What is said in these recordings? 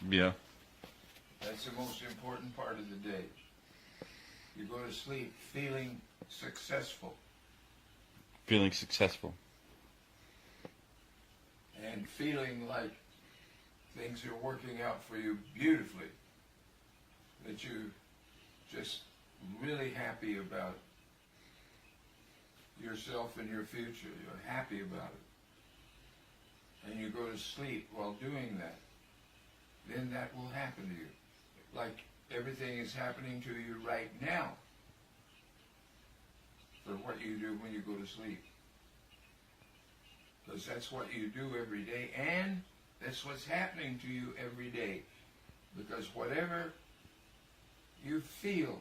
Yeah. That's the most important part of the day. You go to sleep feeling successful. Feeling successful. And feeling like things are working out for you beautifully. That you're just really happy about yourself and your future. You're happy about it. And you go to sleep while doing that. Then that will happen to you. Like everything is happening to you right now. For what you do when you go to sleep. Because that's what you do every day, and that's what's happening to you every day. Because whatever you feel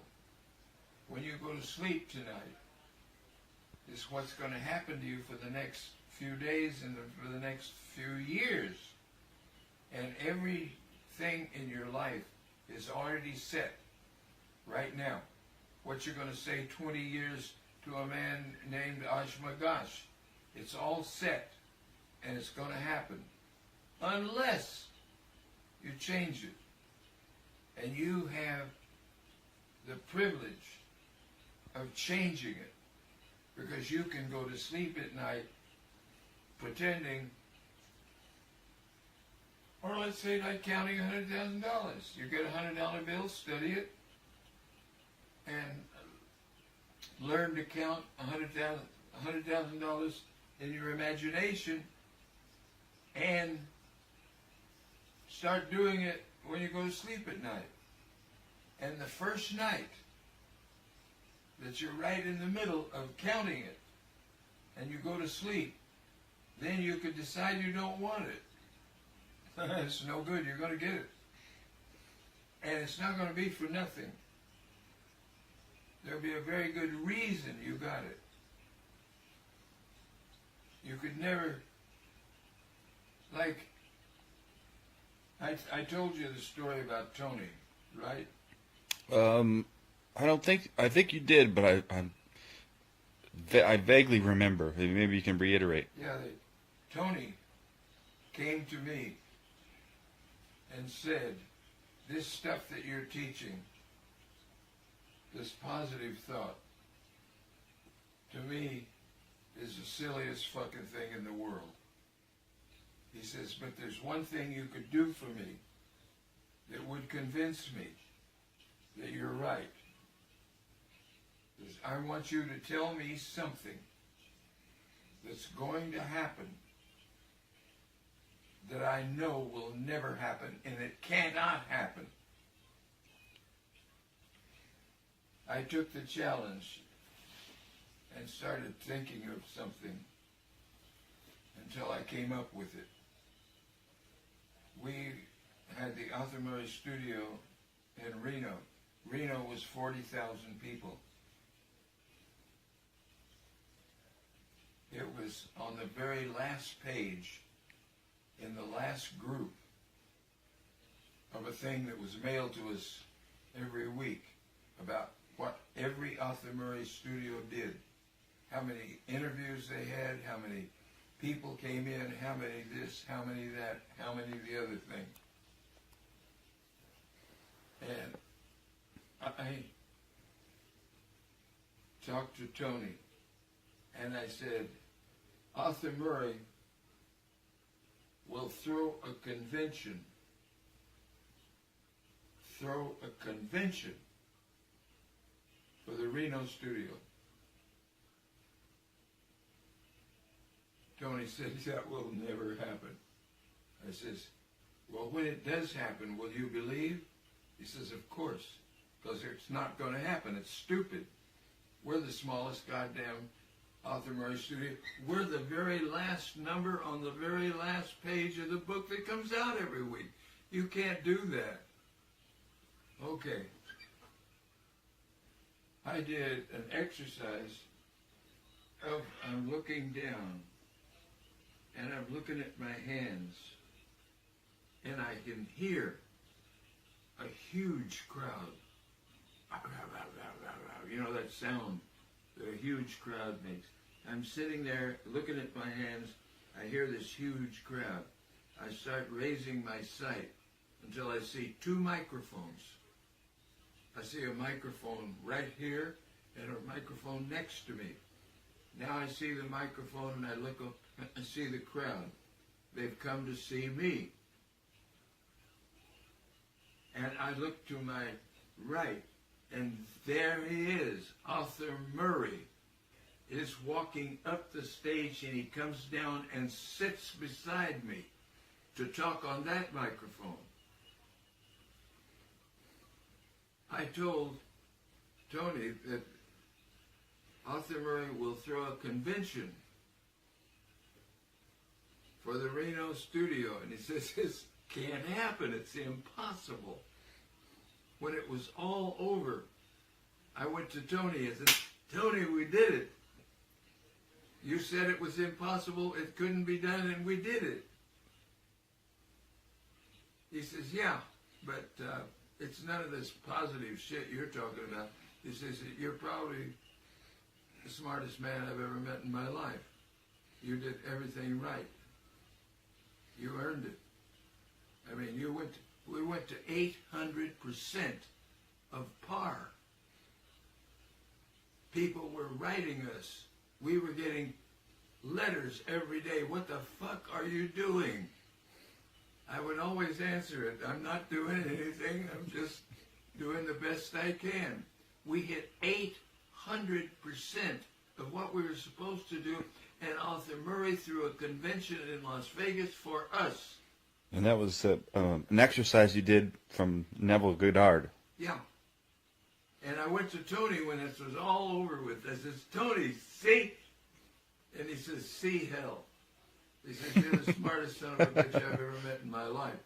when you go to sleep tonight is what's going to happen to you for the next few days and for the next few years. And everything in your life is already set right now. What you're going to say 20 years to a man named Ashmagash, it's all set. And it's going to happen unless you change it. And you have the privilege of changing it, because you can go to sleep at night pretending, or let's say like counting $100,000. You get a $100 bill, study it, and learn to count $100,000 in your imagination. And start doing it when you go to sleep at night. And the first night that you're right in the middle of counting it and you go to sleep, then you could decide you don't want it. It's no good, you're going to get it. And it's not going to be for nothing. There'll be a very good reason you got it. You could never... Like, I told you the story about Tony, right? I think you did, but I vaguely remember. Maybe you can reiterate. Yeah, Tony came to me and said, this stuff that you're teaching, this positive thought, to me is the silliest fucking thing in the world. He says, but there's one thing you could do for me that would convince me that you're right. He says, I want you to tell me something that's going to happen that I know will never happen, and it cannot happen. I took the challenge and started thinking of something until I came up with it. We had the Arthur Murray studio in Reno. Reno was 40,000 people. It was on the very last page, in the last group, of a thing that was mailed to us every week about what every Arthur Murray studio did. How many interviews they had, how many people came in, how many this, how many that, how many the other thing. And I talked to Tony, and I said, Arthur Murray will throw a convention for the Reno studio. Tony said, that will never happen. I says, well, when it does happen, will you believe? He says, of course, because it's not going to happen. It's stupid. We're the smallest goddamn Arthur Murray studio. We're the very last number on the very last page of the book that comes out every week. You can't do that. Okay. I did an exercise of I'm looking down, and I'm looking at my hands, and I can hear a huge crowd. You know that sound that a huge crowd makes. I'm sitting there looking at my hands. I hear this huge crowd. I start raising my sight, until I see two microphones. I see a microphone right here and a microphone next to me. Now I see the microphone and I look up and see the crowd. They've come to see me. And I look to my right, and there he is, Arthur Murray is walking up the stage, and he comes down and sits beside me to talk on that microphone. I told Tony that Arthur Murray will throw a convention for the Reno studio, and he says, this can't happen, it's impossible. When it was all over, I went to Tony and said, Tony, we did it. You said it was impossible, it couldn't be done, and we did it. He says, yeah, but it's none of this positive shit you're talking about. He says, you're probably the smartest man I've ever met in my life. You did everything right. You earned it. I mean, we went to 800% of par. People were writing us. We were getting letters every day. What the fuck are you doing? I would always answer it. I'm not doing anything. I'm just doing the best I can. We hit 800% of what we were supposed to do, and Arthur Murray threw a convention in Las Vegas for us. And that was an exercise you did from Neville Goddard. Yeah. And I went to Tony when this was all over with. I says, Tony, see? And he says, see hell. He says, you're the smartest son of a bitch I've ever met in my life.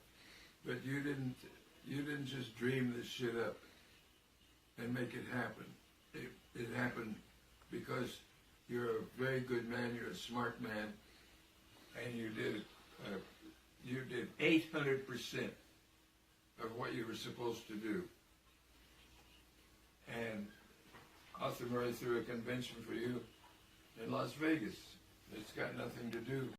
But you didn't just dream this shit up and make it happen. It happened because you're a very good man, you're a smart man, and you did 800% of what you were supposed to do. And Arthur Murray threw a convention for you in Las Vegas. It's got nothing to do